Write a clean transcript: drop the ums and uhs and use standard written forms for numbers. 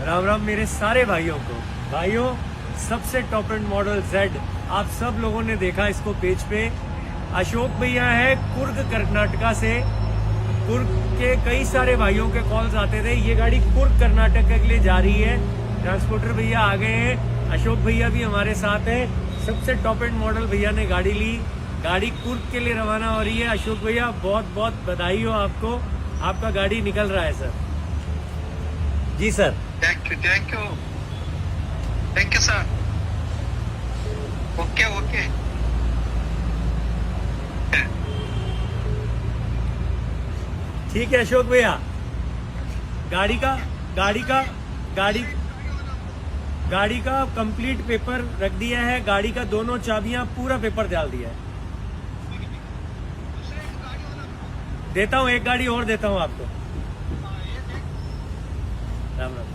राम राम मेरे सारे भाइयों को। भाइयों, सबसे टॉप एंड मॉडल जेड आप सब लोगों ने देखा इसको पेज पे। अशोक भैया है कुर्ग कर्नाटका से। कुर्ग के कई सारे भाइयों के कॉल्स आते थे। ये गाड़ी कुर्ग कर्नाटक के लिए जा रही है। ट्रांसपोर्टर भैया आ गए हैं, अशोक भैया भी हमारे साथ हैं। सबसे टॉप एंड मॉडल भैया ने गाड़ी ली। गाड़ी कुर्ग के लिए रवाना हो रही है। अशोक भैया बहुत बहुत बधाई हो आपको, आपका गाड़ी निकल रहा है सर। जी sir. Thank you sir. Okay ठीक है अशोक भैया, गाड़ी का कंप्लीट पेपर रख दिया है। गाड़ी का दोनों चाबियां पूरा पेपर डाल दिया है। देता हूँ, एक गाड़ी और देता हूँ आपको। राम राम।